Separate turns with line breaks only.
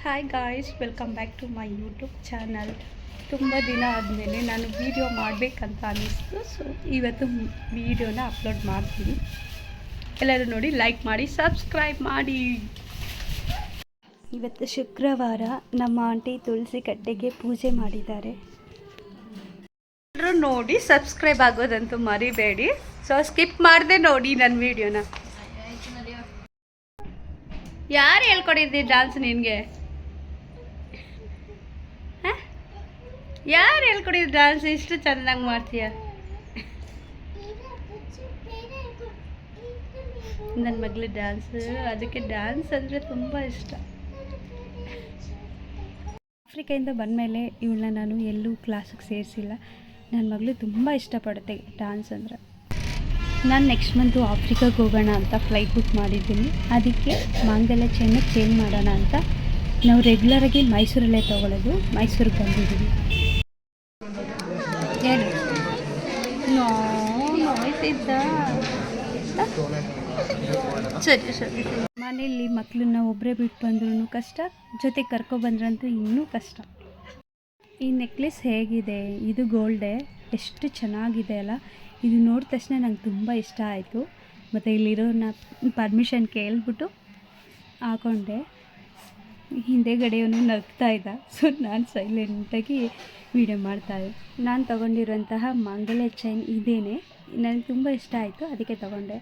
Hi guys, welcome back to my YouTube channel. ತುಂಬ ದಿನ ಆದಮೇಲೆ ನಾನು ವೀಡಿಯೋ ಮಾಡಬೇಕಂತ ಅನ್ನಿಸ್ತು. ಸೊ ಇವತ್ತು ವೀಡಿಯೋನ ಅಪ್ಲೋಡ್ ಮಾಡ್ತೀನಿ. ಎಲ್ಲರೂ ನೋಡಿ, ಲೈಕ್ ಮಾಡಿ, ಸಬ್ಸ್ಕ್ರೈಬ್ ಮಾಡಿ. ಇವತ್ತು ಶುಕ್ರವಾರ. ನಮ್ಮ ಆಂಟಿ ತುಳಸಿ ಕಟ್ಟೆಗೆ ಪೂಜೆ ಮಾಡಿದ್ದಾರೆ. ಎಲ್ಲರೂ ನೋಡಿ ಸಬ್ಸ್ಕ್ರೈಬ್ ಆಗೋದಂತೂ ಮರಿಬೇಡಿ. ಸೊ ಸ್ಕಿಪ್ ಮಾಡದೆ ನೋಡಿ ನನ್ನ ವೀಡಿಯೋನ. ಯಾರು ಹೇಳ್ಕೊಡಿದ್ದೀರಿ ಡ್ಯಾನ್ಸ್ ನಿನಗೆ? ಯಾರು ಹೇಳ್ಕೊಡಿದ್ರು ಡ್ಯಾನ್ಸ್ ಇಷ್ಟು ಚೆನ್ನಾಗಿ ಮಾಡ್ತೀಯ? ನನ್ನ ಮಗಳು ಡ್ಯಾನ್ಸ್, ಅದಕ್ಕೆ ಡ್ಯಾನ್ಸ್ ಅಂದರೆ ತುಂಬ ಇಷ್ಟ. ಆಫ್ರಿಕಾಯಿಂದ ಬಂದಮೇಲೆ ಇವಳನ್ನ ನಾನು ಎಲ್ಲೂ ಕ್ಲಾಸಿಗೆ ಸೇರಿಸಿಲ್ಲ. ನನ್ನ ಮಗಳು ತುಂಬ ಇಷ್ಟಪಡುತ್ತೆ ಡ್ಯಾನ್ಸ್ ಅಂದರೆ. ನಾನು ನೆಕ್ಸ್ಟ್ ಮಂತು ಆಫ್ರಿಕಾಗೆ ಹೋಗೋಣ ಅಂತ ಫ್ಲೈಟ್ ಬುಕ್ ಮಾಡಿದ್ದೀನಿ. ಅದಕ್ಕೆ ಮಾಂಗಲ್ಯ ಚೈನ್ನ ಚೇಂಜ್ ಮಾಡೋಣ ಅಂತ ನಾವು ರೆಗ್ಯುಲರಾಗಿ ಮೈಸೂರಲ್ಲೇ ತೊಗೊಳ್ಳೋದು. ಮೈಸೂರಿಗೆ ಬಂದಿದ್ದೀವಿ. ಏನು ನೋಯ್ತಿದ್ದ? ಸರಿ ಸರಿ. ಮನೆಯಲ್ಲಿ ಮಕ್ಕಳನ್ನ ಒಬ್ಬರೇ ಬಿಟ್ಟು ಬಂದ್ರೂ ಕಷ್ಟ, ಜೊತೆಗೆ ಕರ್ಕೊಬಂದ್ರಂತೂ ಇನ್ನೂ ಕಷ್ಟ. ಈ ನೆಕ್ಲೆಸ್ ಹೇಗಿದೆ? ಇದು ಗೋಲ್ಡೇ, ಎಷ್ಟು ಚೆನ್ನಾಗಿದೆ ಅಲ್ಲ. ಇದು ನೋಡಿದ ತಕ್ಷಣ ನಂಗೆ ತುಂಬ ಇಷ್ಟ ಆಯಿತು. ಮತ್ತು ಇಲ್ಲಿರೋನ ಪರ್ಮಿಷನ್ ಕೇಳಿಬಿಟ್ಟು ಹಾಕೊಂಡೆ. ಹಿಂದೆಗಡೆಯವನು ನಗ್ತಾ ಇದ್ದ. ಸೊ ನಾನು ಸೈಲೆಂಟಾಗಿ ವೀಡಿಯೋ ಮಾಡ್ತಾಯಿದ್ದೆ. ನಾನು ತೊಗೊಂಡಿರುವಂತಹ ಮಾಂಗಲ್ಯ ಚೈನ್ ಇದೇನೆ. ನನಗೆ ತುಂಬ ಇಷ್ಟ ಆಯಿತು, ಅದಕ್ಕೆ ತೊಗೊಂಡೆ.